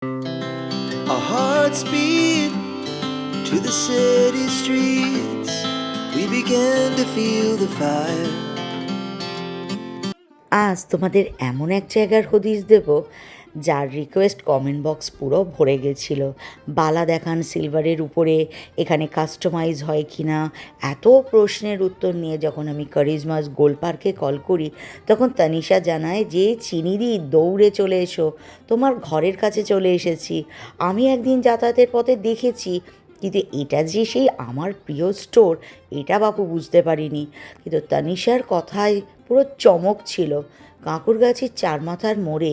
Our hearts beat to the city streets. We began to feel the fire. আজ তোমাদের এমন এক জায়গার হদিশ দেব যার রিকোয়েস্ট কমেন্ট বক্স পুরো ভরে গেছিলো। বালা দেখান সিলভারের উপরে এখানে কাস্টমাইজ হয় কি না, এত প্রশ্নের উত্তর নিয়ে যখন আমি কারিজমাস গোল্ড পার্কে কল করি তখন তানিশা জানায় যে চিনিদি দৌড়ে চলে এসো, তোমার ঘরের কাছে চলে এসেছি। আমি একদিন যাতায়াতের পথে দেখেছি, কিন্তু এটা যে সেই আমার প্রিয় স্টোর এটা বাপু বুঝতে পারিনি। কিন্তু তানিশার কথায় পুরো চমক ছিল। কাঁকুরগাছির চারমাথার মোড়ে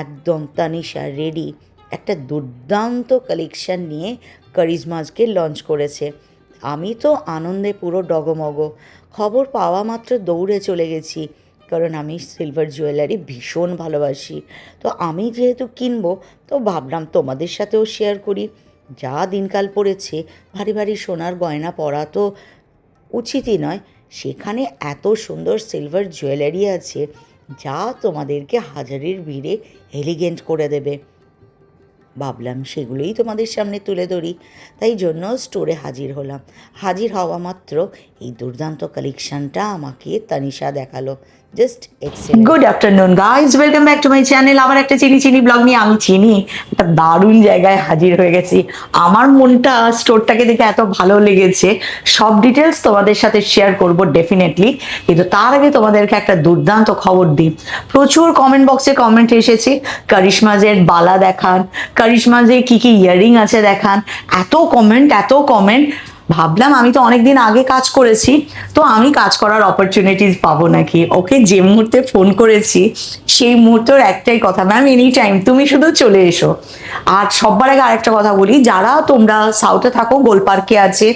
একদম তানিশা রেডি একটা দুর্দান্ত কালেকশান নিয়ে কারিজমাসকে লঞ্চ করেছে। আমি তো আনন্দে পুরো ডগমগ। খবর পাওয়া মাত্র দৌড়ে চলে গেছি, কারণ আমি সিলভার জুয়েলারি ভীষণ ভালোবাসি। তো আমি যেহেতু কিনবো তো ভাবলাম তোমাদের সাথেও শেয়ার করি। যা দিনকাল পড়েছে, ভারী ভারী সোনার গয়না পরা তো উচিতই নয়, সেখানে এত সুন্দর সিলভার জুয়েলারি আছে যা তোমাদেরকে হাজারের ভিড়ে এলিগেন্ট করে দেবে। ভাবলাম সেগুলোই তোমাদের সামনে তুলে ধরি, তাই জন্য স্টোরে হাজির হলাম। হাজির হওয়া মাত্র এই দুর্দান্ত কালেকশানটা আমাকে তানিশা দেখালো। Just excellent. Good afternoon guys, welcome back to my channel. আবার একটা চিনি ব্লগ নিয়ে আমি একটা দারুণ জায়গায় হাজির হয়ে গেছি। আমার মনটা স্টোরটাকে দেখে এত ভালো লেগেছে, সব ডিটেলস তোমাদের সাথে শেয়ার করব ডেফিনেটলি। কিন্তু তার আগে তোমাদেরকে একটা দুর্দান্ত খবর দিই। প্রচুর কমেন্ট বক্সে কমেন্ট এসেছে, কারিশমাজের বালা দেখান, কারিশমাজে কি কি ইয়ারিং আছে দেখান। এত কমেন্ট ভাবলাম আমি তো অনেকদিন আগে কাজ করেছি, তো আমি কাজ করার অপরচুনিটিস পাবো নাকি। ওকে যে মুহূর্তে ফোন করেছি সেই মুহূর্তের একটাই কথা, ম্যাম এনি টাইম তুমি শুধু চলে এসো। আর সবার আগে আরেকটা কথা বলি, যারা তোমরা সাউথে থাকো, গোল পার্কে আছে,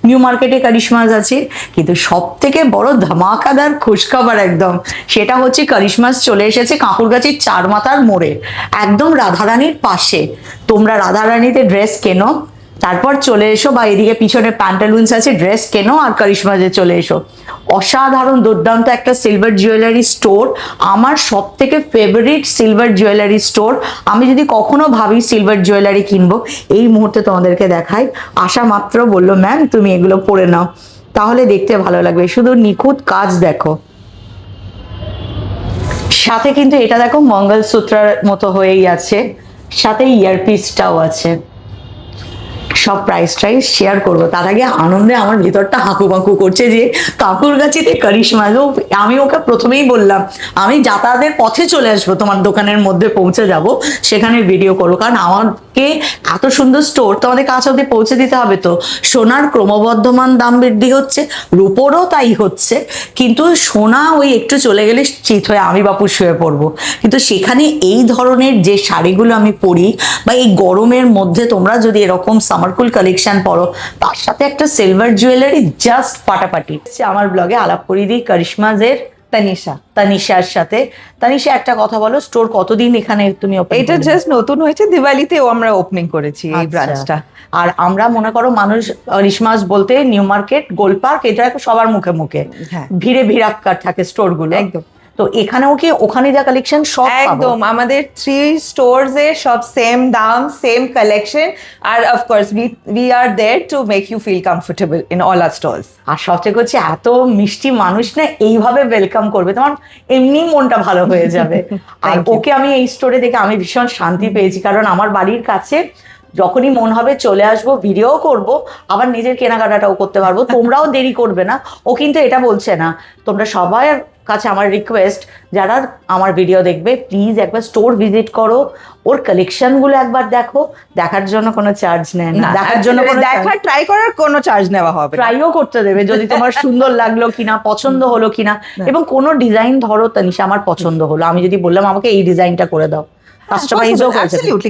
নিউ মার্কেটে কারিশমাস আছে, কিন্তু সব থেকে বড় ধামাকাদার খুশখবর একদম, সেটা হচ্ছে কারিশমাস চলে এসেছে কাঁকুরগাছির চারমাথার মোড়ে, একদম রাধারানীর পাশে। তোমরা রাধারানীতে ড্রেস কেনো, তারপর চলে এসো, বা এদিকে পিছনে প্যান্টালুন্স আছে, ড্রেস কেনো আর কারিশমাজে চলে এসো। অসাধারণ দুর্দান্ত একটা সিলভার জুয়েলারি স্টোর, আমার সব থেকে ফেভারিট সিলভার জুয়েলারি স্টোর। আমি যদি কখনো ভাবি সিলভার জুয়েলারি কিনবো, এই মুহূর্তে তোমাদেরকে দেখাই। আসা মাত্র বললো ম্যাম তুমি এগুলো পরে নাও, তাহলে দেখতে ভালো লাগবে। শুধু নিখুঁত কাজ দেখো, সাথে কিন্তু এটা দেখো মঙ্গলসূত্রের মতো হয়েই আছে, সাথে ইয়ারপিসটাও আছে। সব প্রাইস শেয়ার করবো, তার আগে আনন্দে আমার ভিতরটা হাঁকুপাঁকু করছে যে কাঁকুরগাছিতে কারিশমাস। আমি ওকে প্রথমেই বললাম আমি যাতায়াতের পথে চলে আসবো, তোমার দোকানের মধ্যে পৌঁছে যাব, সেখানে ভিডিও করবো, কারণ আমাকে এত সুন্দর স্টোর তোমাদের কাছে অব্দি পৌঁছে দিতে হবে। তো সোনার ক্রমবর্ধমান দাম বৃদ্ধি হচ্ছে, রূপোরও তাই হচ্ছে, কিন্তু সোনা ওই একটু চলে গেলে চিত হয়ে আমি বাপু শুয়ে পড়বো। কিন্তু সেখানে এই ধরনের যে শাড়িগুলো আমি পরি, বা এই গরমের মধ্যে তোমরা যদি এরকম সামারকুল কালেকশন পরো, তার সাথে একটা সিলভার জুয়েলারি, জাস্ট ফাটাফাটি। আমার ব্লগে আলাপ করিয়ে দিই কারিশমাজের তানিশার সাথে। তানিশা একটা কথা বলো, স্টোর কতদিন এখানে তুমি ওপেন? এটা জাস্ট নতুন হয়েছে, দিওয়ালিতেও আমরা ওপেনিং করেছি এই ব্রাঞ্চটা। আর আমরা মনে করো মানুষ কারিশমাস বলতে নিউ মার্কেট, গোল্ড পার্ক, এটা সবার মুখে মুখে, হ্যাঁ, ভিড়ে ভিড়াক্কার থাকে স্টোর গুলো একদম। তো এখানেও কি ওখানে যা কালেকশন সব একদম আমাদের 3 স্টোরস এ সব সেম দাম, সেম কালেকশন, আর of course we are there to make you feel comfortable in all our stores. আর সবচেয়ে হচ্ছে এত মিষ্টি মানুষ না এইভাবে ওয়েলকাম করবে, তোমার এমনি মনটা ভালো হয়ে যাবে। আর ওকে আমি এই স্টোরে দেখে আমি ভীষণ শান্তি পেয়েছি, কারণ আমার বাড়ির কাছে যখনই মন হবে চলে আসবো, ভিডিও করব, আবার নিজের কেনাকাটাটাও করতে পারবো। তোমরাও দেরি করবে না। ও কিন্তু এটা বলছে না, তোমরা সবার কাছে আমার রিকোয়েস্ট, যারা আমার ভিডিও দেখবে প্লিজ একবার স্টোর ভিজিট করো, ওর কালেকশনগুলো একবার দেখো। দেখার জন্য কোনো চার্জ নেয় না, দেখার জন্য ট্রাই করার কোনো চার্জ নেওয়া হবে না, ট্রাইও করতে দেবে যদি তোমার সুন্দর লাগলো কিনা, পছন্দ হলো কিনা। এবং কোনো ডিজাইন ধরো তানিশা আমার পছন্দ হলো, আমি যদি বললাম আমাকে এই ডিজাইনটা করে দাও,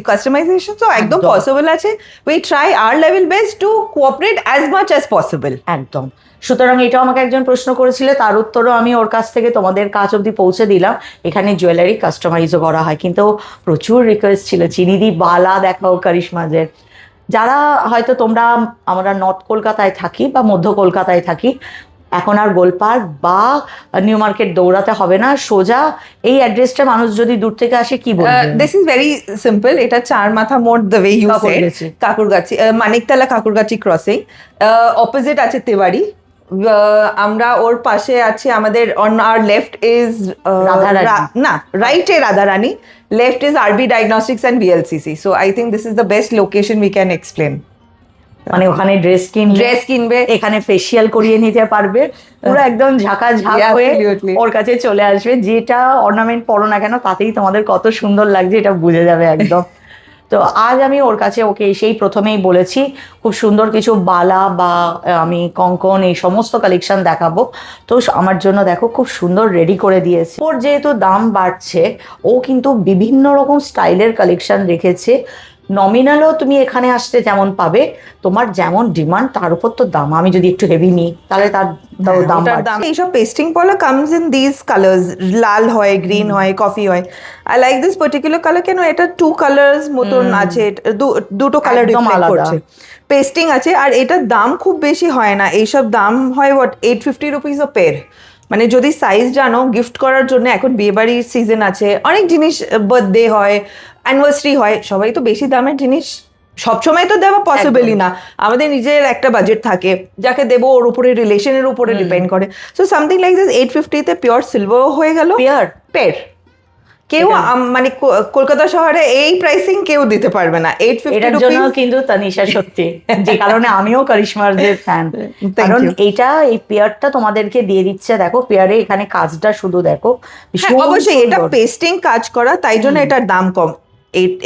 কাস্টমাইজেশন তো একদম পসিবল আছে। We try our level best to cooperate as much as possible. একদম। সুতরাং এটাও আমাকে একজন প্রশ্ন করেছিল, তার উত্তরও আমি ওর কাছ থেকে তোমাদের কাছ অব্দি পৌঁছে দিলাম। এখানে জুয়েলারি কাস্টমাইজও করা হয়, কিন্তু প্রচুর রিকোয়েস্ট ছিল চিনিদি বালা দেখাও কারিশমাজের। যারা হয়তো তোমরা, আমরা নর্থ কলকাতায় থাকি বা মধ্য কলকাতায় থাকি, এখন আর গোলপার্ক বা নিউ মার্কেট দৌড়াতে হবে না, সোজা এই অ্যাড্রেসটা মানুষ যদি দূর থেকে আসে কি বলবে? দিস ইজ ভেরি সিম্পল, এটা চার মাথা মোড়, the way you said, Kankurgachi. Kankurgachi, Maniktala Kankurgachi crossing, opposite আছে তিওয়ারি। আমরা ওর পাশে আছে আমাদের, on our left is Radharani. না, রাইটে Radharani, left is RB diagnostics and BLCC. So I think this is the best location we can explain. মানে ওখানে ড্রেস কিনবে, এখানে ফেসিয়াল করিয়ে নিতে পারবে, পুরো একদম ঝাঁকাঝাঁক Yeah, হয়ে absolutely. ওর কাছে চলে আসবে। যেটা অর্নামেন্ট পরো না কেন তাতেই তোমাদের কত সুন্দর লাগছে এটা বুঝে যাবে একদম। তো আজ আমি ওর কাছে ওকে এসেই প্রথমেই বলেছি খুব সুন্দর কিছু বালা বা আমি কঙ্কন এই সমস্ত কালেকশন দেখাবো। তো আমার জন্য দেখো খুব সুন্দর রেডি করে দিয়েছে। ওর যেহেতু দাম বাড়ছে, ও কিন্তু বিভিন্ন রকম স্টাইলের কালেকশন রেখেছে। নমিনালও তুমি এখানে আসতে যেমন পাবে, তোমার যেমন ডিমান্ড তার উপর তো দাম। আমি যদি একটু হেভি নিই তাহলে তার দাম বাড়ছে। এইসব পেস্টিং পলা কামস ইন দিস কালার্স, লাল হয়, গ্রিন হয়, কফি হয়। I like this particular colour, কেন এটা টু কালার্স মতন আছে, দুটো কালার একদম রিফ্লেক্ট আলাদা। করছে, পেস্টিং আছে। আর এটার দাম খুব বেশি হয় না, এইসব দাম হয় 850 রুপিস আ পেয়ার। মানে যদি সাইজ জানো গিফট করার জন্য, এখন বিয়েবাড়ির সিজন আছে, অনেক জিনিস, বার্থডে হয়, অ্যানিভার্সারি হয়, সবাই তো বেশি দামের জিনিস সবসময় তো দেওয়া পসিবলই না। আমাদের নিজের একটা বাজেট থাকে, যাকে দেবো ওর উপরে, রিলেশনের উপরে ডিপেন্ড করে। সো সামথিং লাইক দিস 850-তে পিওর সিলভার হয়ে গেল, পেয়ার। কেউ মানে কলকাতা শহরে এই প্রাইসিং কেউ দিতে পারবে না, 850 এটার জন্য কিন্তু তানিশা সত্যি, যে কারণে আমিও কারিশমার ফ্যান। কারণ এইটা এই পেয়ারটা তোমাদেরকে দিয়ে দিচ্ছে, দেখো পেয়ারে এখানে কাজটা শুধু দেখো, অবশ্যই এটা পেস্টিং কাজ করা, তাই জন্য এটার দাম কম।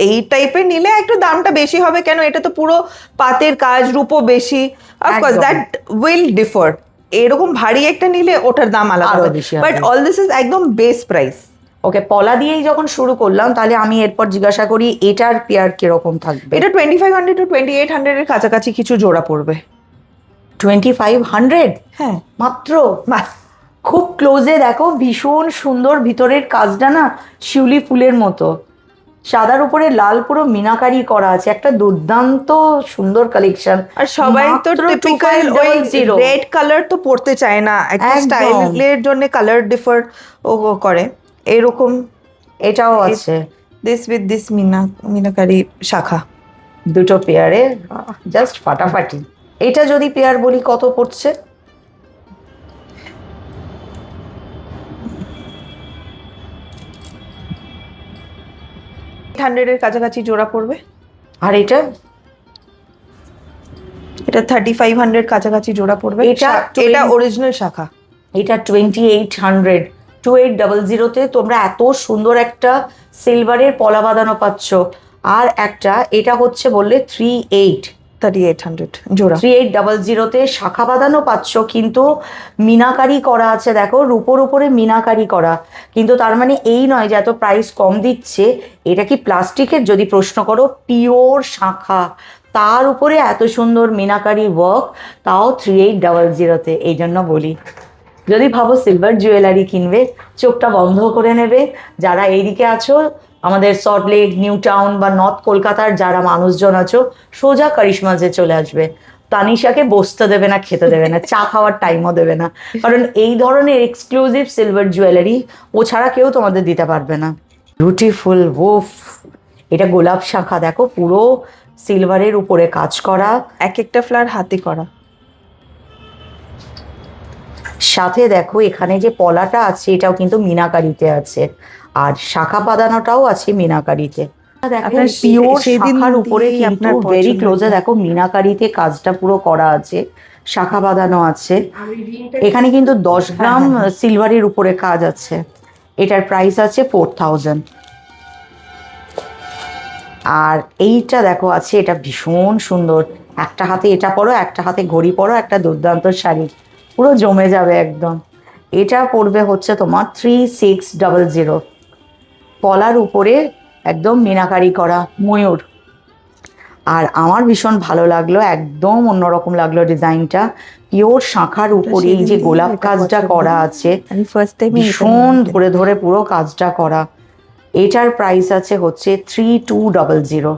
এই টাইপের নিলে একটু দামটা বেশি হবে, কেন এটা তো পুরো পাতের কাজ, রূপো বেশি, অফকোর্স দ্যাট উইল ডিফার। এরকম ভারী একটা নিলে ওটার দাম আলাদা হবে, বাট অল দিস ইজ একদম বেস প্রাইস। ওকে, পলা দিয়েই যখন শুরু করলাম, তাহলে আমি এরপর জিজ্ঞাসা করি এটার পেয়ার কিরকম থাকবে? এটা 2500 to 2800 এর কাছাকাছি কিছু জোড়া পড়বে। 2500? হ্যাঁ, মাত্র? খুব ক্লোজে দেখো, ভীষণ সুন্দর ভিতরের কাজটা না, শিউলি ফুলের মতো, সাদার উপরে লাল পুরো মিনাকারি করা আছে, একটা দুর্দান্ত সুন্দর কালেকশন। আর সবাই তো টিপিক্যাল ওই রেড কালার তো পড়তে চায় না, একটা স্টাইলের জন্য কালার ডিফার ও করে, এরকম এটাও আছে, দিস উইথ দিস মিনাকারি শাখা, দুটো পেয়ারে জাস্ট ফাটাফাটি। এটা যদি পেয়ার বলি কত পড়ছে? এর কাছাকাছি জোড়া পড়বে। আর এটা 3500 কাছাকাছি জোড়া পড়বে। এটা অরিজিনাল শাখা। এটা 2800, 2800-তে তোমরা এত সুন্দর একটা সিলভারের পলা বাঁধানো পাচ্ছ। আর একটা এটা হচ্ছে বললে 3800 জোড়া, 3800-তে শাখা বাঁধানো পাচ্ছ, কিন্তু মিনাকারি করা আছে দেখো, রূপোর উপরে মিনাকারি করা। কিন্তু তার মানে এই নয় যে এত প্রাইস কম দিচ্ছে। এটা কি প্লাস্টিকের যদি প্রশ্ন করো, পিওর শাখা, তার উপরে এত সুন্দর মিনাকারি ওয়ার্ক, তাও 3800-তে। এই জন্য বলি, যদি ভাবো সিলভার জুয়েলারি কিনবে, চোখটা বন্ধ করে নেবে। যারা এইদিকে আছো, আমাদের সল্টলেক, নিউ টাউন বা নর্থ কলকাতার যারা মানুষজন আছো, সোজা কারিশমাজে চলে আসবে। তানিশাকে বসতে দেবে না, খেতে দেবে না, চা খাওয়ার টাইমও দেবে না, কারণ এই ধরনের এক্সক্লুসিভ সিলভার জুয়েলারি ও ছাড়া কেউ তোমাদের দিতে পারবে না। বিউটিফুল ওফ, এটা গোলাপ শাখা দেখো, পুরো সিলভারের উপরে কাজ করা, এক একটা ফ্লাওয়ার হাতে করা। সাথে দেখো এখানে যে পলাটা আছে এটাও কিন্তু মিনাকারিতে আছে, আর শাখা বাঁধানোটাও আছে মিনাকারিতে। দেখো পিওর শাখার উপরে কিন্তু ভেরি ক্লোজে দেখো মিনাকারিতে কাজটা পুরো করা আছে, শাখা বাঁধানো আছে। এখানে কিন্তু 10 গ্রাম সিলভারের উপরে কাজ আছে। এটার প্রাইস আছে 4000। আর এইটা দেখো আছে, এটা ভীষণ সুন্দর, একটা হাতে এটা পরো, একটা হাতে ঘড়ি পরো, একটা দুর্দান্ত শাড়ি, পুরো জমে যাবে একদম। এটা পড়বে হচ্ছে তোমার 3600, পলার উপরে একদম মিনাকারি করা ময়ূর। আর আমার ভীষণ ভালো লাগলো, একদম অন্যরকম লাগলো ডিজাইনটা, পিওর শাখার উপরে এই যে গোলাপ কাজটা করা আছে, ভীষণ ধরে ধরে পুরো কাজটা করা। এটার প্রাইস আছে হচ্ছে 3200।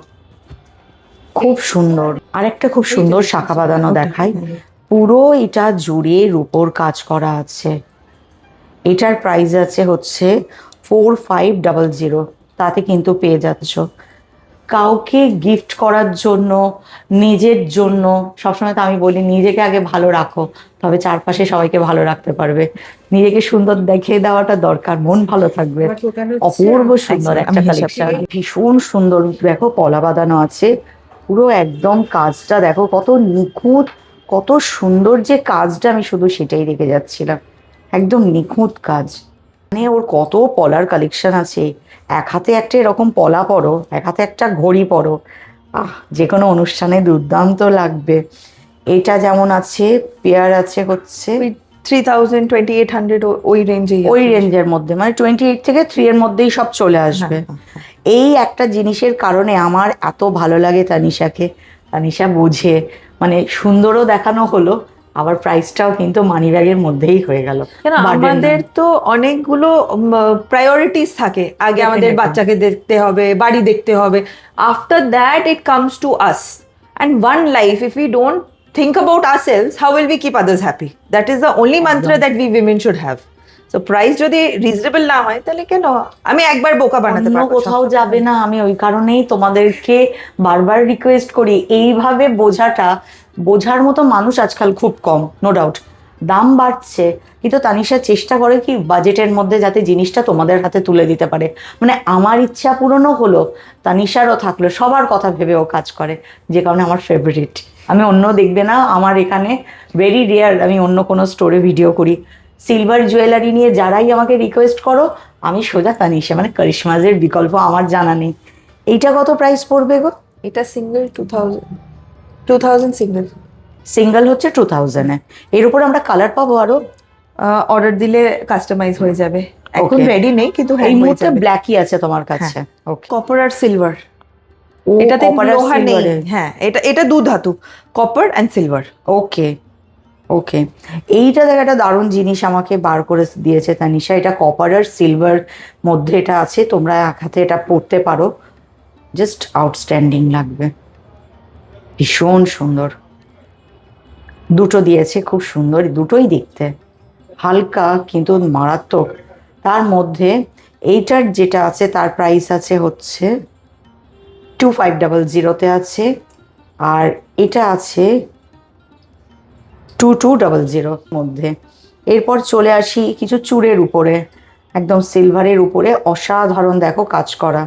খুব সুন্দর। আরেকটা খুব সুন্দর শাখা বাঁধানো দেখাই, পুরো এটা জুড়ে রূপোর কাজ করা আছে। এটার প্রাইস আছে হচ্ছে 4500, তাতে কিন্তু পেয়ে যাচ্ছ। কাউকে গিফট করার জন্য, নিজের জন্য, সবসময় তো আমি বলি নিজেকে আগে ভালো রাখো, তবে চারপাশে সবাইকে ভালো রাখতে পারবে। নিজেকে সুন্দর দেখিয়ে দেওয়াটা দরকার, মন ভালো থাকবে। অপূর্ব সুন্দর একটা কালেকশন, ভীষণ সুন্দর। দেখো পলা বাঁধানো আছে, পুরো একদম কাজটা দেখো কত নিখুঁত, কত সুন্দর যে কাজটা, আমি শুধু সেটাই রেখে যাচ্ছিলাম। একদম নিখুঁত কাজ। মানে ওর কত পলার কালেকশন আছে। এক হাতে একটা এরকম পলা পরো, এক হাতে একটা ঘড়ি পরো, যে কোনো অনুষ্ঠানে দুর্দান্ত লাগবে। এটা যেমন আছে, পেয়ার আছে হচ্ছে 3000 2800 ওই রেঞ্জে, ওই রেঞ্জের মধ্যে, মানে 28 থেকে 3 এর মধ্যেই সব চলে আসবে। এই একটা জিনিসের কারণে আমার এত ভালো লাগে তানিশাকে। তানিশা বোঝে, মানে সুন্দরও দেখানো হলো, আবার প্রাইসটাও কিন্তু মানি ব্যাগের মধ্যেই হয়ে গেল। কেন আমাদের তো অনেকগুলো প্রায়োরিটিস থাকে, আগে আমাদের বাচ্চাকে দেখতে হবে, বাড়ি দেখতে হবে, after that it comes to us and one life. If we don't think about ourselves, how will we keep others happy? That is the only mantra that we women should have. So price যদি reasonable না হয় তাহলে কেন আমি একবার বোকা বানাতে অন্য পারবো? কোথাও যাবে না। আমি ওই কারণেই তোমাদেরকে বারবার রিকোয়েস্ট করি, এইভাবে বোঝার মতো মানুষ আজকাল খুব কম। নো ডাউট দাম বাড়ছে, কিন্তু তানিশা চেষ্টা করে কি বাজেটের মধ্যে যাতে জিনিসটা তোমাদের হাতে তুলে দিতে পারে। মানে আমার ইচ্ছা পূরণও হলো, তানিশারও থাকলো, সবার কথা ভেবে ও কাজ করে, যে কারণে আমার ফেভারিট। আমি অন্য দেখবে না, আমার এখানে ভেরি রেয়ার আমি অন্য কোনো স্টোরে ভিডিও করি। সিলভার জুয়েলারি নিয়ে যারাই আমাকে রিকোয়েস্ট করো, আমি সোজা তানিশা, মানে করিশ্মাজের বিকল্প আমার জানা নেই। এইটা কত প্রাইস পড়বে গো? এটা সিঙ্গেল 2000 সিঙ্গেল। সিঙ্গেল হচ্ছে 2000-এ। এর উপর আমরা কালার পাবো আরো? অর্ডার দিলে কাস্টমাইজ হয়ে যাবে, এখন Okay. রেডি নেই কিন্তু এই মুহূর্তে ব্ল্যাকই আছে তোমার কাছে। ওকে, কপার আর সিলভার, এটাতে এটাতে লোহা নেই। হ্যাঁ, এটা দু ধাতু, কপার অ্যান্ড সিলভার। ওকে ওকে, এইটা দেখ একটা দারুণ জিনিস আমাকে বার করে দিয়েছে তানিশা। এটা কপার আর সিলভার মধ্যে এটা আছে, তোমরা এক হাতে এটা পরতে পারো, জাস্ট আউটস্ট্যান্ডিং লাগবে, ভীষণ সুন্দর। দুটো দিয়েছে, খুব সুন্দর দুটোই দেখতে, হালকা কিন্তু মারাত্মক। তার মধ্যে এইটার যেটা আছে তার প্রাইস আছে হচ্ছে 2500-তে আছে, আর এটা আছে 2200 মধ্যে। এরপর চলে আসি কিছু চূড়ের উপরে, একদম সিলভারের উপরে অসাধারণ দেখো কাজ করা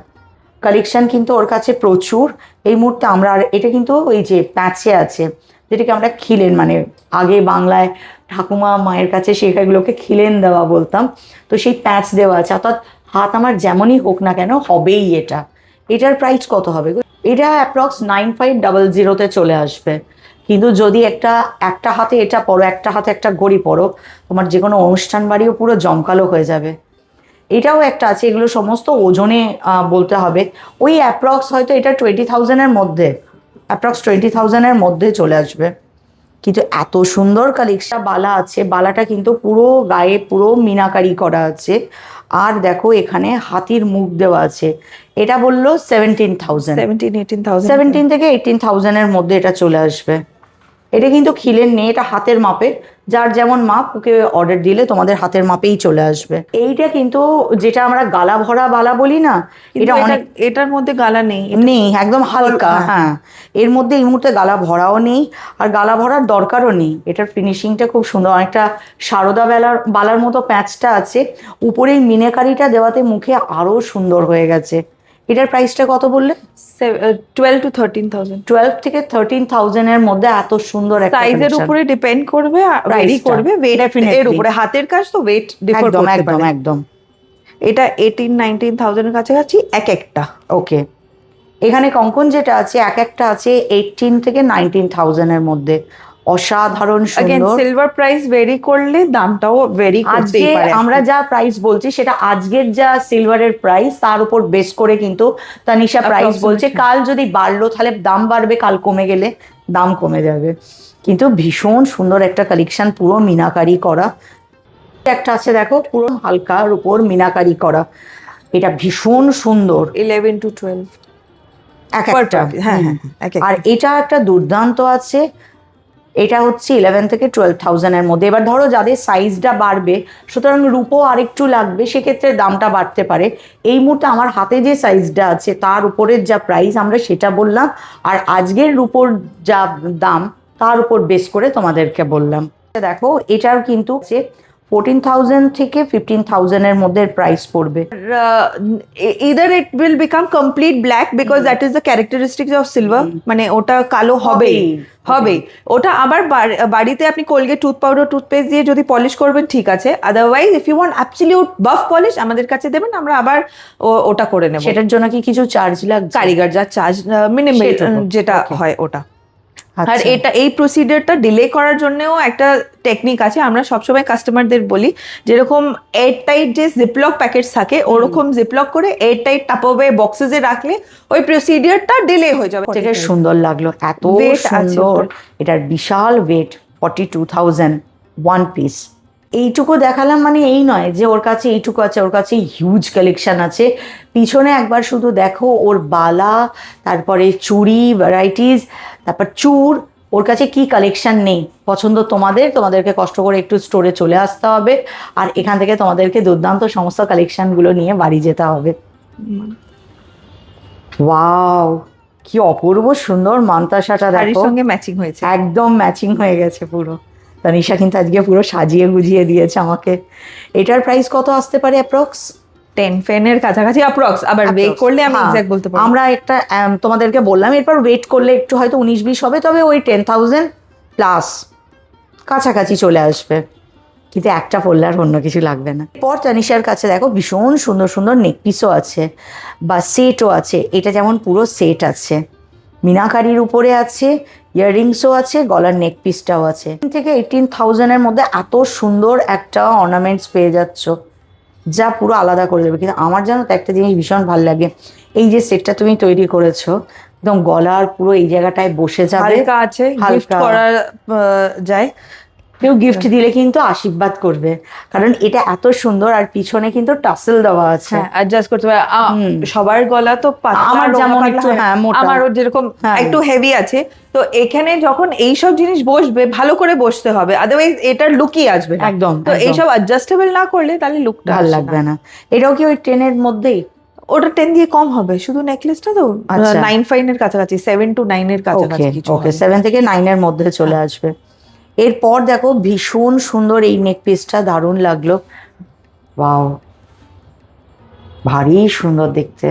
কালেকশন কিন্তু ওর কাছে প্রচুর। এই মুহূর্তে আমরা, আর এটা কিন্তু ওই যে প্যাচে আছে, যেটাকে আমরা খিলেন, মানে আগে বাংলায় ঠাকুমা মায়ের কাছে শেখাগুলোকে খিলেন দেওয়া বলতাম, তো সেই প্যাচ দেওয়া আছে, অর্থাৎ হাত আমার যেমনই হোক না কেন হবেই এটা। এটার প্রাইস কত হবে গো? এটা অ্যাপ্রক্স 9500-তে চলে আসবে। কিন্তু যদি একটা হাতে এটা পরো, একটা হাতে একটা ঘড়ি পরো, তোমার যে কোনো অনুষ্ঠান বাড়িও পুরো জমকালো হয়ে যাবে। এটাও একটা আছে, এগুলো সমস্ত ওজনে বলতে হবে। ওই অ্যাপ্রক্স হয়তো এটা 20,000-এর মধ্যে, অ্যাপ্রক্স 20,000-এর মধ্যে চলে আসবে। কিন্তু এত সুন্দর কালেকশন বালা আছে, বালাটা কিন্তু পুরো গায়ে পুরো মিনাকারি করা আছে। আর দেখো এখানে হাতির মুখ দেওয়া আছে। এটা বললো 17,000, 17 থেকে 18,000-এর মধ্যে এটা চলে আসবে। এটা কিন্তু খিলের নেই, এটা হাতের মাপে, যার যেমন মাপ ওকে অর্ডার দিলে তোমাদের হাতের মাপেই চলে আসবে। এইটা কিন্তু যেটা আমরা গালা ভরা বালা বলি না, এটা অনেক, এটার মধ্যে গালা নেই, একদম হালকা। হ্যাঁ, এর মধ্যে এই মুহূর্তে গালা ভরাও নেই, আর গালা ভরার দরকারও নেই। এটার ফিনিশিংটা খুব সুন্দর, অনেকটা সারদা বালার মতো প্যাচটা আছে, উপরেই মিনাকারিটা দেওয়াতে মুখে আরো সুন্দর হয়ে গেছে। এটার প্রাইসটা কত বললে? 12 to 13,000। 12 থেকে 13,000-এর মধ্যে এত সুন্দর একটা সাইজের উপরে ডিপেন্ড করবে, ভেরি করবে, ওয়েট এর উপরে। হাতের কাজ তো ওয়েট ডিফার করতে পারে। একদম। এটা 18-19,000-এর কাছাকাছি এক একটা। ওকে, এখানে কঙ্কন যেটা আছে এক একটা আছে 18 থেকে 19,000-এর মধ্যে, অসাধারণ সুন্দর। সিলভার প্রাইস ভেরি করলে দামটাও ভেরি করতেই পারে। আমরা যা প্রাইস বলছি সেটা আজকের যা সিলভারের প্রাইস, তার উপর বেস করে কিন্তু তানিশা প্রাইস বলছে। কাল যদি বাড়লো তাহলে দাম বাড়বে, কাল কমে গেলে দাম কমে যাবে। কিন্তু ভীষণ সুন্দর একটা কালেকশন, পুরো মিনাকারি করা। একটা আছে দেখো, পুরো হালকার উপর মিনাকারি করা, এটা ভীষণ সুন্দর। 11 to 12 এক একটা। হ্যাঁ, আর এটা একটা দুর্দান্ত আছে, এটা হচ্ছে 11 থেকে 12,000-এর মধ্যে। এবার ধরো যাদের সাইজটা বাড়বে, সুতরাং রূপো আরেকটু লাগবে, সেক্ষেত্রে দামটা বাড়তে পারে। এই মুহূর্তে আমার হাতে যে সাইজটা আছে তার উপরের যা প্রাইস আমরা সেটা বললাম, আর আজকের রূপোর যা দাম তার উপর বেস করে তোমাদেরকে বললাম। দেখো এটার কিন্তু 14,000 থেকে 15,000-এর মধ্যে প্রাইস পড়বে। either it will become complete black because that is the characteristics of silver, মানে ওটা কালো হবেই হবে। ওটা আবার বাড়িতে আপনি কোলগেট, টুথ পাউডার, টুথপেস্ট দিয়ে যদি পলিশ করবেন ঠিক আছে, otherwise if you want absolute buff polish আমাদের কাছে দেবেন, আমরা আবার ওটা করে নেব। সেটার জন্য কি কিছু চার্জ লাগবে? কারিগর যা চার্জ মিনিমাম যেটা হয় ওটা। আর এটা এই প্রসিডিওরটা ডিলে করার জন্যও একটা টেকনিক আছে। আমরা সবসময় কাস্টমারদের বলি যেরকম এয়ার টাইট যে জিপলক প্যাকেটস থাকে ওরকম জিপলক করে এয়ার টাইট টাপওয়ে বক্সেসে রাখলে ওই প্রসিডিওরটা ডিলে হয়ে যাবে। থেকে সুন্দর লাগলো, এত সুন্দর। এটার বিশাল ওয়েট 42,000 ওয়ান পিস। এইটুকু দেখালাম মানে এই নয় যে ওর কাছে এইটুকু আছে, ওর কাছে হিউজ কালেকশন আছে। পিছনে একবার শুধু দেখো ওর বালা, তারপরে চুড়ি ভ্যারাইটিস, তারপর চূড়, ওর কাছে কি কালেকশন নেই। পছন্দ তোমাদেরকে কষ্ট করে একটু স্টোরে চলে আসতে হবে, আর এখান থেকে তোমাদেরকে দুর্দান্ত সমস্ত কালেকশনগুলো নিয়ে বাড়ি যেতে হবে। ওয়াও, কি অপূর্ব সুন্দর মান্তাসাটা দেখো, সঙ্গে ম্যাচিং হয়েছে, একদম ম্যাচিং হয়ে গেছে পুরো। তানিশা কিন্তু আজকে পুরো সাজিয়ে গুজিয়ে দিয়েছে আমাকে। এটার প্রাইস কত আসতে পারে অ্যাপ্রক্স? 10 কাছাকাছি অ্যাপ্রক্স। আবার ওয়েট করলে আমি এক্সাক্ট বলতে পারবো। আমরা একটা তোমাদেরকে বললাম, এরপর ওয়েট করলে একটু হয়তো 19-20 হবে, তবে ওই 10,000 প্লাস কাছাকাছি চলে আসবে। কিন্তু একটা পড়লে আর অন্য কিছু লাগবে না। এরপর তানিশার কাছে দেখো ভীষণ সুন্দর সুন্দর নেকপিসও আছে বা সেটও আছে। এটা যেমন পুরো সেট আছে, মিনাকারির উপরে আছে, ইয়াররিংসও আছে, গলার নেকপিসটাও আছে। থেকে 18,000-এর মধ্যে এত সুন্দর একটা অর্নামেন্টস পেয়ে যাচ্ছ, যা পুরো আলাদা করে দেবে। কিন্তু আমার জানো তো একটা জিনিস ভীষণ ভালো লাগে, এই যে সেটটা তুমি তৈরি করেছো, একদম গলার পুরো এই জায়গাটায় বসে যাবে, হালকা আছে, গিফট করা যায়। কেউ গিফট দিলে কিন্তু আশীর্বাদ করবে, কারণ এটা এত সুন্দর। আর পিছনে কিন্তু টাসেল দেওয়া আছে, অ্যাডজাস্ট করতে পারে। সবার গলা তো আমার যেমন একটু আমারও যেরকম একটু হেভি আছে, তো এখানে যখন এইসব জিনিস বসবে ভালো করে বসতে হবে, আদারওয়াইজ এটার লুকই আসবে না। একদম। তো এইসব অ্যাডজাস্টেবল না করলে তাহলে লুকটা ভালো লাগবে না। এটাও কি ওই 10-এর মধ্যেই? ওটা 10 দিয়ে কম হবে, শুধু নেকলেসটা তো 9-9 কাছাকাছি, 7 to 9 কাছাকাছি কিছু। ওকে, 7 থেকে 9-এর মধ্যে চলে আসবে। এরপর দেখো ভীষণ সুন্দর এই নেক পিসটা, দারুণ লাগলো। ওয়াও, ভারী সুন্দর দেখতে।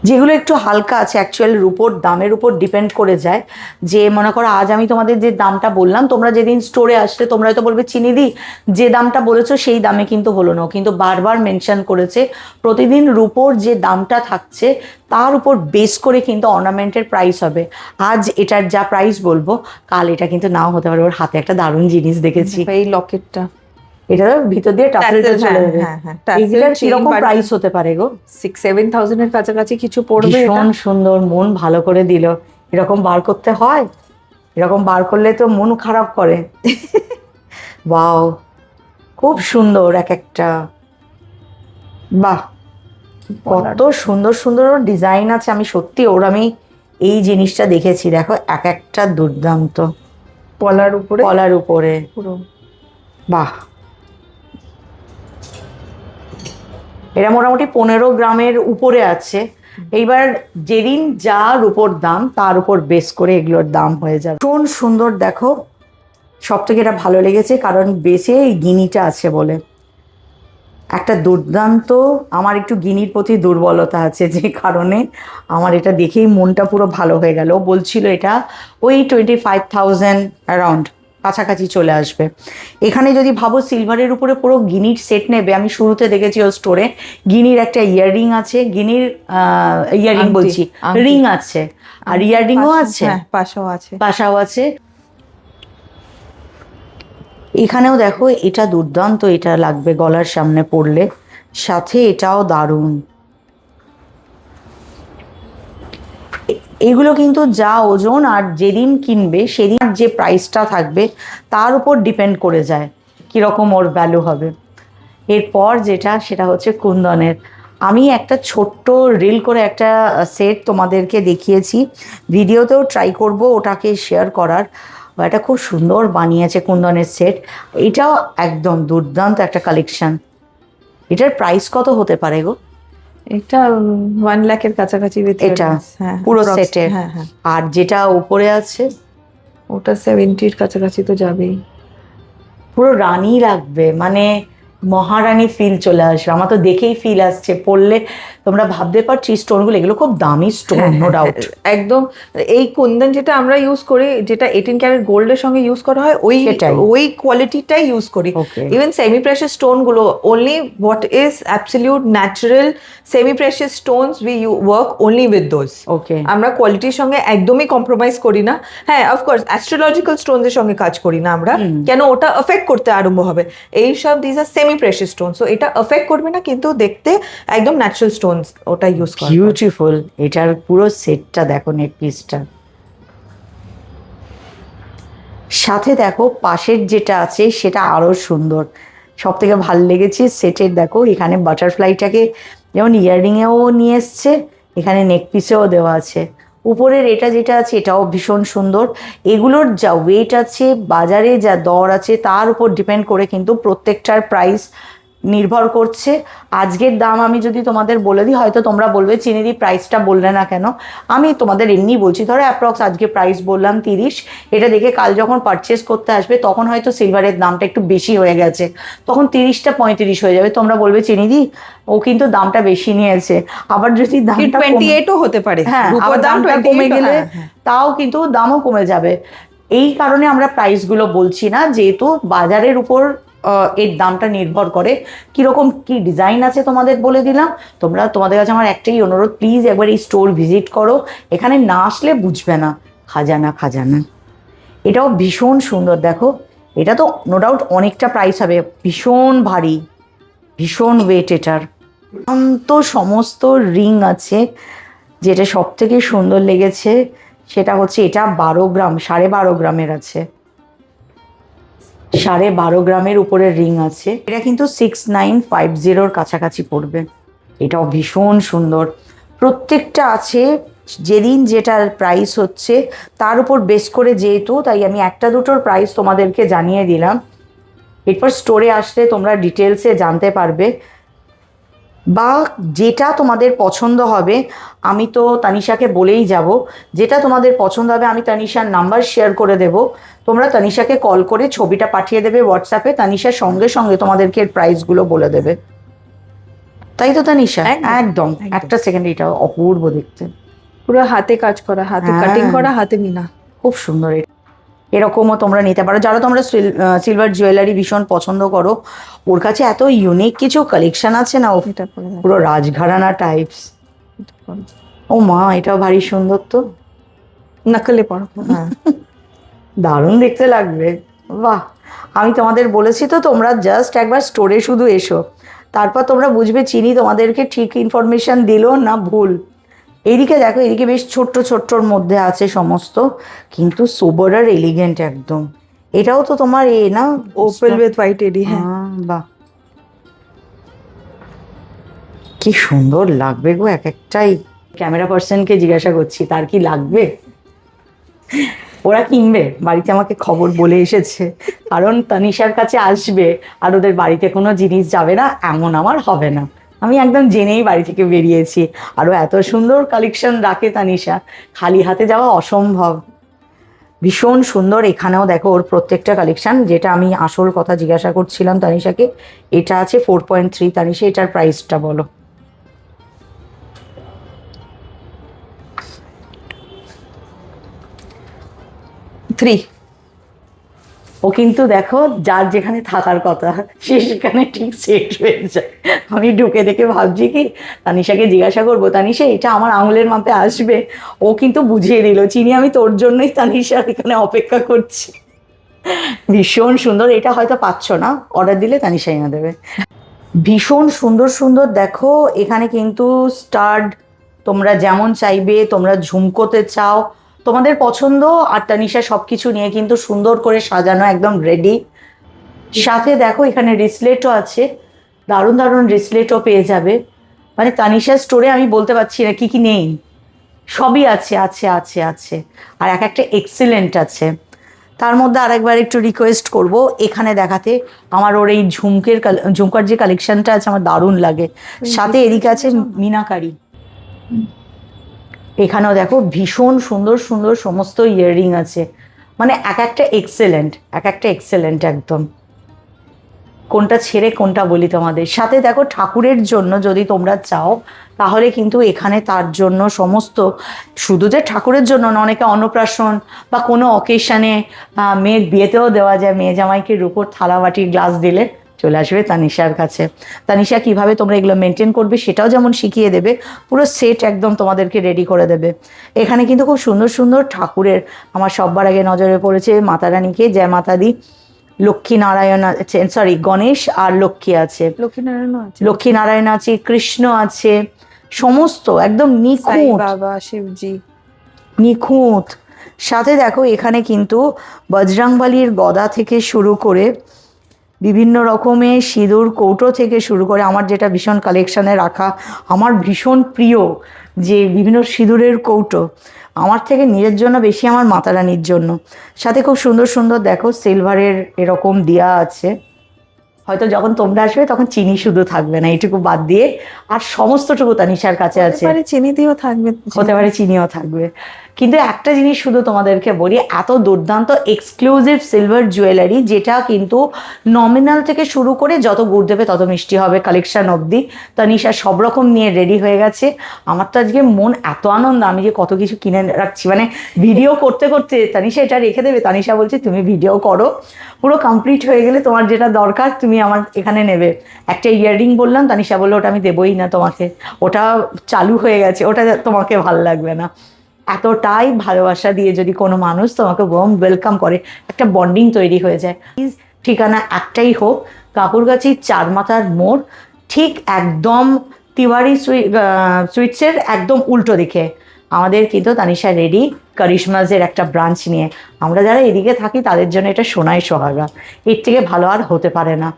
যেগুলো একটু হালকা আছে, অ্যাকচুয়ালি রূপোর দামের উপর ডিপেন্ড করে যায়। যে মনে করো আজ আমি তোমাদের যে দামটা বললাম, তোমরা যেদিন স্টোরে আসলে তোমরা হয়তো বলবে চিনিদি যে দামটা বলেছো সেই দামে কিন্তু হলো না, কিন্তু বারবার মেনশন করেছে প্রতিদিন রূপোর যে দামটা থাকছে তার উপর বেস করে কিন্তু অর্নামেন্টের প্রাইস হবে। আজ এটার যা প্রাইস বলবো কাল এটা কিন্তু নাও হতে পারে। ওর হাতে একটা দারুণ জিনিস দেখেছি, এই লকেটটা, এটা ভিতর দিয়ে টাসেলটা চলে যাবে। এগুলোর কিরকম প্রাইস হতে পারে গো? 6-7,000 এর কাছাকাছি কিছু পড়বে। ভীষণ সুন্দর, মন ভালো করে দিল। এরকম বার করতে হয়, এরকম বার করলে তো মন খারাপ করে। ওয়াও, খুব সুন্দর এক একটা। বাহ, কত সুন্দর সুন্দর ডিজাইন আছে। আমি সত্যি আমি এই জিনিসটা দেখেছি, দেখো এক একটা দুর্দান্ত। পলার উপরে পুরো, বাহ। এটা মোটামুটি 15 গ্রামের উপরে আছে। এইবার যেদিন যার উপর দাম তার উপর বেস করে এগুলোর দাম হয়ে যাবে। ভীষণ সুন্দর দেখো, সব থেকে এটা ভালো লেগেছে কারণ বেসে এই গিনিটা আছে বলে। একটা দুর্দান্ত, আমার একটু গিনির প্রতি দুর্বলতা আছে যে কারণে আমার এটা দেখেই মনটা পুরো ভালো হয়ে গেল। বলছিল এটা ওই 25,000 অ্যারাউন্ড কাছাকাছি চলে আসবে। এখানে যদি ভাবো সিলভারের উপরে পুরো গিনির সেট নেবে, আমি শুরুতে দেখেছি ও স্টোরে গিনির একটা ইয়াররিং আছে, গিনির ইয়াররিং বলছি রিং আছে, আর ইয়াররিংও আছে, পাশাও আছে। এখানেও দেখো এটা দুর্দান্ত, এটা লাগবে গলার সামনে পরলে, সাথে এটাও দারুণ। এগুলো কিন্তু যা ওজন আর যেদিন কিনবে সেদিন যে প্রাইসটা থাকবে তার উপর ডিপেন্ড করে যায় কীরকম ওর ভ্যালু হবে। এরপর যেটা সেটা হচ্ছে কুন্দনের। আমি একটা ছোট্ট রিল করে একটা সেট তোমাদেরকে দেখিয়েছি, ভিডিওতেও ট্রাই করব ওটাকে শেয়ার করার। এটা খুব সুন্দর বানিয়েছে কুন্দনের সেট, এটাও একদম দুর্দান্ত একটা কালেকশন। এটার প্রাইস কত হতে পারে গো? এটা 1 লাখের কাছাকাছি with এটা earrings, হ্যাঁ পুরো approx, সেটে? হ্যাঁ হ্যাঁ আর যেটা উপরে আছে ওটা 70-র কাছাকাছি তো যাবেই। পুরো রানী লাগবে, মানে মহারানী ফিল চলে আসবে। আমার তো দেখেই ফিল আসছে, পরলে তোমরা ভাবতে পারছি স্টোনগুলো, এগুলো খুব দামি স্টোন, নো ডাউট। একদম এই কুন্দন যেটা আমরা ইউজ করি, যেটা 18 ক্যারেট গোল্ডের সঙ্গে ইউজ করা হয়, ওই সেটাই। ওই কোয়ালিটিটাই ইউজ করি। Okay. Even semi precious stone গুলো only what is absolute natural semi precious stones we work only with those. Okay, আমরা কোয়ালিটির সঙ্গে একদমই কম্প্রোমাইজ করি না। হ্যাঁ, অফকোর্স অ্যাস্ট্রোলজিক্যাল স্টোনসের সঙ্গে কাজ করি না আমরা, কেন ওটা এফেক্ট করতে আরম্ভ হবে। এই সব this are semi precious stone, so এটা এফেক্ট করবে না, কিন্তু দেখতে একদম ন্যাচারাল স্টোনস ওটা ইউজ করা। বিউটিফুল। এটার পুরো সেটটা দেখো, নেক পিসটা। সাথে দেখো পাশের যেটা আছে সেটা আরো সুন্দর, সব থেকে ভাল লেগেছে সেটের। দেখো এখানে বাটারফ্লাইটাকে যেমন ইয়াররিংয়েও নিয়ে এসছে, এখানে নেক পিসেও দেওয়া আছে। উপরের এটা যেটা আছে এটাও ভীষণ সুন্দর। এগুলোর যা ওয়েট আছে, বাজারে যা দর আছে, তার উপর ডিপেন্ড করে কিন্তু প্রত্যেকটার প্রাইস নির্ভর করছে। আজকের দাম আমি যদি তোমাদের বলে দিই, হয়তো তোমরা বলবে চিনিদি প্রাইসটা বললে না কেন। আমি তোমাদের এমনি বলছি, ধরো অ্যাপ্রক্স আজকে প্রাইস বললাম 30, এটা দেখে কাল যখন পারচেস করতে আসবে তখন হয়তো সিলভারের দামটা একটু বেশি হয়ে গেছে, তখন 30টা 35 হয়ে যাবে। তোমরা বলবে চিনিদি ও কিন্তু দামটা বেশি নিয়েছে। আবার যদি দামটা 28ও হতে পারে, হ্যাঁ, রূপোর আবার দাম দামটা 28 কমে গেলে হ্যাঁ, হ্যাঁ। তাও কিন্তু দামও কমে যাবে। এই কারণে আমরা প্রাইসগুলো বলছি না, যেহেতু বাজারের উপর এর দামটা নির্ভর করে। কিরকম কি ডিজাইন আছে তোমাদের বলে দিলাম। তোমাদের কাছে আমার একটাই অনুরোধ, প্লিজ একবার এই স্টোর ভিজিট করো, এখানে না আসলে বুঝবে না। খাজানা খাজানা। এটাও ভীষণ সুন্দর। দেখো এটা তো নো ডাউট অনেকটা প্রাইস হবে, ভীষণ ভারী, ভীষণ ওয়েট এটার। তো সমস্ত রিং আছে, যেটা সব থেকে সুন্দর লেগেছে সেটা হচ্ছে এটা 12 গ্রাম, 12.5 গ্রামের আছে, 12.5 গ্রামের উপরের রিং আছে। এটা কিন্তু 6950-র কাছাকাছি পড়বে। এটাও ভীষণ সুন্দর। প্রত্যেকটা আছে যেদিন যেটার প্রাইস হচ্ছে তার উপর বেস করে, যেহেতু তাই আমি একটা দুটোর প্রাইস তোমাদেরকে জানিয়ে দিলাম। এরপর স্টোরে আসলে তোমরা ডিটেলসে জানতে পারবে, বা যেটা তোমাদের পছন্দ হবে। আমি তো তানিশাকে বলেই যাব, যেটা তোমাদের পছন্দ হবে আমি তানিশার নাম্বার শেয়ার করে দেব, তোমরা তানিশাকে কল করে ছবিটা পাঠিয়ে দেবে হোয়াটসঅ্যাপে, তানিশার সঙ্গে সঙ্গে তোমাদেরকে প্রাইসগুলো বলে দেবে। তাই তো তানিশা? একদম। একটা সেকেন্ড, এটা অপূর্ব দেখতে, পুরো হাতে কাজ করা, হাতে কাটিং করা, হাতে মিনা, খুব সুন্দর। এরকমও তোমরা নিতে পারো, যারা তোমরা সিলভার জুয়েলারি ভীষণ পছন্দ করো। ওর কাছে এত ইউনিক কিছু কালেকশন আছে না, এটা পরে দেখো। পুরো রাজঘরানা টাইপস। ও মা, এটাও ভারী সুন্দর তো, নকলে পড়ো, হ্যাঁ দারুণ দেখতে লাগবে। বাহ, আমি তোমাদের বলেছি তো, তোমরা জাস্ট একবার স্টোরে শুধু এসো, তারপর তোমরা বুঝবে চিনি তোমাদেরকে ঠিক ইনফরমেশন দিল না ভুল। এইদিকে দেখো, এদিকে বেশ ছোট্ট ছোট্টর মধ্যে আছে সমস্ত, কিন্তু সোবার আর এলিগেন্ট একদম। এটাও তো তোমার না, ওপেল উইথ হোয়াইট এডি, হ্যাঁ বাহ, কি সুন্দর লাগবে গো এক একটাই। ক্যামেরা পার্সনকে জিজ্ঞাসা করছি তার কি লাগবে, ওরা কিনবে? বাড়িতে আমাকে খবর বলে এসেছে, কারণ তানিশার কাছে আসবে আর ওদের বাড়িতে কোনো জিনিস যাবে না এমন আমার হবে না। আমি একদম জেনেই বাড়ি থেকে বেরিয়েছি। আরও এত সুন্দর কালেকশন রাখে তানিশা, খালি হাতে যাওয়া অসম্ভব। ভীষণ সুন্দর। এখানেও দেখো ওর প্রত্যেকটা কালেকশন, যেটা আমি আসল কথা জিজ্ঞাসা করছিলাম তানিশাকে, এটা আছে 4.3। তানিশা এটার প্রাইসটা বলো। 3। ও কিন্তু দেখো যার যেখানে থাকার কথা সে সেখানে ঠিক সেট হয়ে যায়। আমি ঢুকে দেখে ভাবছি কি তানিশাকে জিজ্ঞাসা করবো, তানিশা এটা আমার আঙুলের মাপে আসবে? ও কিন্তু বুঝিয়ে দিল, চিনি আমি তোর জন্যই তানিশা এখানে অপেক্ষা করছি। ভীষণ সুন্দর। এটা হয়তো পাচ্ছ না, অর্ডার দিলে তানিশা এনে দেবে। ভীষণ সুন্দর সুন্দর দেখো, এখানে কিন্তু স্টাড তোমরা যেমন চাইবে, তোমরা ঝুমকোতে চাও তোমাদের পছন্দ, আর তানিশা সব কিছু নিয়ে কিন্তু সুন্দর করে সাজানো, একদম রেডি। সাথে দেখো এখানে রিসলেটও আছে, দারুণ দারুণ রিসলেটও পেয়ে যাবে। মানে তানিশা স্টোরে আমি বলতে পারছি না কি কি নেই, সবই আছে আছে আছে আছে, আর এক একটা এক্সিলেন্ট আছে। তার মধ্যে আরেকবার একটু রিকোয়েস্ট করব এখানে দেখাতে, আমার ওর এই ঝুমকার যে কালেকশনটা আছে আমার দারুণ লাগে। সাথে এদিকে আছে মিনাকারি, এখানেও দেখো ভীষণ সুন্দর সুন্দর সমস্ত ইয়াররিং আছে, মানে এক একটা এক্সেলেন্ট, এক একটা এক্সেলেন্ট একদম। কোনটা ছেড়ে কোনটা বলি তোমাদের। সাথে দেখো ঠাকুরের জন্য যদি তোমরা চাও তাহলে কিন্তু এখানে তার জন্য সমস্ত, শুধু যে ঠাকুরের জন্য না, অনেকে অন্নপ্রাশন বা কোনো অকেশনে মেয়ের বিয়েতেও দেওয়া যায়, মেয়ে জামাইকে রূপোর থালা বাটি গ্লাস দিলে চলে আসবে তানিশার কাছে। তানিশা কিভাবে তোমরা এগুলো মেনটেন করবে সেটাও যেমন শিখিয়ে দেবে, পুরো সেট একদম তোমাদেরকে রেডি করে দেবে। এখানে কিন্তু খুব সুন্দর সুন্দর ঠাকুরের, আমার সববার আগে নজরে পড়েছে মাতা রানীকে, জয় মাতা দি, লক্ষ্মীনারায়ণ আছে, সরি গণেশ আর লক্ষ্মী আছে, লক্ষ্মীনারায়ণ আছে, কৃষ্ণ আছে, সমস্ত একদম নিখুঁত, বাবা শিবজি নিখুঁত। সাথে দেখো এখানে কিন্তু বজরংবলীর গদা থেকে শুরু করে বিভিন্ন রকমের সিঁদুর কৌটো থেকে শুরু করে, আমার যেটা ভীষণ কালেকশানে রাখা, আমার ভীষণ প্রিয় যে বিভিন্ন সিঁদুরের কৌটো, আমার থেকে নিজের জন্য বেশি আমার মাতা রানীর জন্য। সাথে খুব সুন্দর সুন্দর দেখো সিলভারের এরকম দেয়া আছে, হয়তো যখন তোমরা আসবে তখন চিনি শুধু থাকবে না, এইটুকু বাদ দিয়ে আর সমস্তটুকু তানিশার কাছে আছে। চিনি দিয়েও থাকবে, হতে পারে চিনিও থাকবে, কিন্তু একটা জিনিস শুধু তোমাদেরকে বলি, এত দুর্দান্ত এক্সক্লুসিভ সিলভার জুয়েলারি, যেটা কিন্তু নমিনাল থেকে শুরু করে যত গুড় দেবে তত মিষ্টি হবে কালেকশন অবধি, তানিশা সব রকম নিয়ে রেডি হয়ে গেছে। আমার তো আজকে মন এত আনন্দ, আমি যে কত কিছু কিনে রাখছি, মানে ভিডিও করতে করতে তানিশা এটা রেখে দেবে, তানিশা বলছে তুমি ভিডিও করো, পুরো কমপ্লিট হয়ে গেলে তোমার যেটা দরকার তুমি আমার এখানে নেবে। একটা ইয়াররিং বললাম, তানিশা বললো ওটা আমি দেবোই না তোমাকে, ওটা চালু হয়ে গেছে, ওটা তোমাকে ভাল লাগবে না। এতটাই ভালোবাসা দিয়ে যদি কোনো মানুষ তোমাকে ওয়ার্ম ওয়েলকাম করে, একটা বন্ডিং তৈরি হয়ে যায়। প্লিজ ঠিকানা একটাই হোক, কাকুরগাছির চারমাথার মোড়, ঠিক একদম তিওয়ারি সুইটসের একদম উল্টো দিকে আমাদের কিন্তু তানিশা রেডি কারিশমাজের একটা ব্রাঞ্চ নিয়ে। আমরা যারা এদিকে থাকি তাদের জন্য এটা সোনাই সোহাগা, এর থেকে ভালো আর হতে পারে না।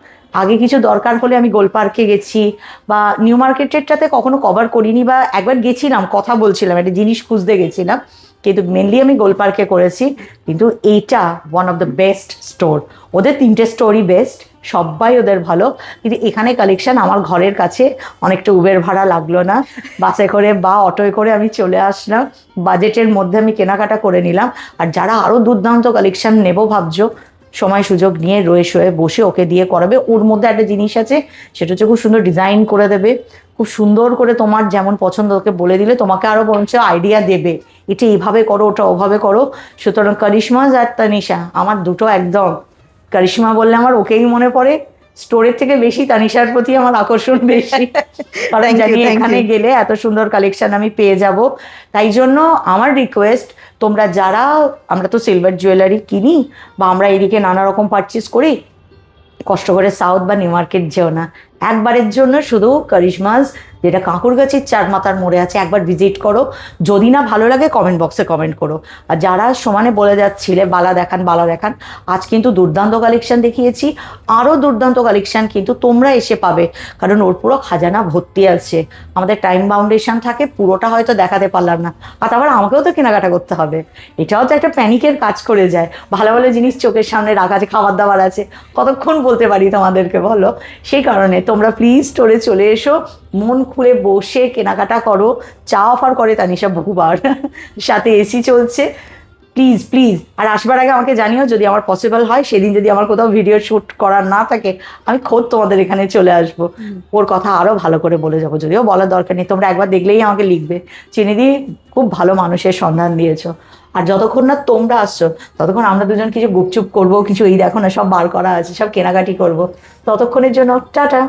আগে কিছু দরকার হলে আমি গোল পার্কে গেছি বা নিউ মার্কেটেরটাতে কখনো কভার করিনি, বা একবার গেছিলাম কথা বলছিলাম একটা জিনিস খুঁজতে গেছিলাম, কিন্তু মেনলি আমি গোল পার্কে করেছি। কিন্তু এইটা one of the best store, ওদের 3টে স্টোরই বেস্ট, সবাই ওদের ভালো, কিন্তু এখানে কালেকশন আমার ঘরের কাছে, অনেকটা উবের ভাড়া লাগলো না, বাসে করে বা অটোয় করে আমি চলে আসলাম, বাজেটের মধ্যে আমি কেনাকাটা করে নিলাম। আর যারা আরও দুর্দান্ত কালেকশন নেবো ভাবছো, সময় সুযোগ নিয়ে রয়ে শোয়ে বসে ওকে দিয়ে করাবে। ওর মধ্যে একটা জিনিস আছে, সেটা হচ্ছে খুব সুন্দর ডিজাইন করে দেবে, খুব সুন্দর করে তোমার যেমন পছন্দ ওকে বলে দিলে তোমাকে আরও বরঞ্চ আইডিয়া দেবে, এটা এইভাবে করো ওটা ওভাবে করো। সুতরাং কারিশমাজ আর তানিশা আমার দুটো একদম, কারিশমা বললে আমার ওকেই মনে পড়ে, স্টোরের থেকে বেশি তানিশার প্রতি আমার আকর্ষণ বেশি, কারণ জানি এখানে গেলে এত সুন্দর কালেকশন আমি পেয়ে যাব। তাই জন্য আমার রিকোয়েস্ট, তোমরা যারা, আমরা তো সিলভার জুয়েলারি কিনি বা আমরা এদিকে নানা রকম পারচেস করি, কষ্ট করে সাউথ বা নিউ মার্কেট যেও না, একবারের জন্য শুধু কারিশমাজ যেটা কাকুরগাছির চারমাথার মোড়ে আছে একবার ভিজিট করো। যদি না ভালো লাগে কমেন্ট বক্সে কমেন্ট করো। আর যারা সমানে বলে যাচ্ছিলে বালা দেখান বালা দেখান, আজ কিন্তু দুর্দান্ত কালেকশন দেখিয়েছি, আরও দুর্দান্ত কালেকশন কিন্তু তোমরা এসে পাবে, কারণ ওর পুরো খাজানা ভর্তি আছে। আমাদের টাইম বাউন্ডেশন থাকে, পুরোটা হয়তো দেখাতে পারলাম না, আর আবার আমাকেও তো কেনাকাটা করতে হবে, এটাও তো একটা প্যানিকের কাজ করে যায়। ভালো ভালো জিনিস চোখের সামনে রাখা আছে, খাবার দাবার আছে, কতক্ষণ বলতে পারি তোমাদেরকে বলো। সেই কারণে তোমরা প্লিজ স্টোরে চলে এসো, মন খুলে বসে কেনাকাটা করো। চা অফার করে তানিশা বহুবার, সাথে এসি চলছে, প্লিজ প্লিজ। আর আসবার আগে আমাকে জানিও, যদি আমার পসিবল হয় সেদিন যদি আমার কোথাও ভিডিও শ্যুট করার না থাকে, আমি খোদ তোমাদের এখানে চলে আসবো, ওর কথা আরও ভালো করে বলে যাবো। যদিও বলার দরকার নেই, তোমরা একবার দেখলেই আমাকে লিখবে, চিনিদি খুব ভালো মানুষের সন্ধান দিয়েছো। আর যতক্ষণ না তোমরা আসছো ততক্ষণ আমরা দুজন কিছু গুপচুপ করবো, কিছু এই দেখো না সব বার করা আছে, সব কেনাকাটি করবো। ততক্ষণের জন্য টাটা।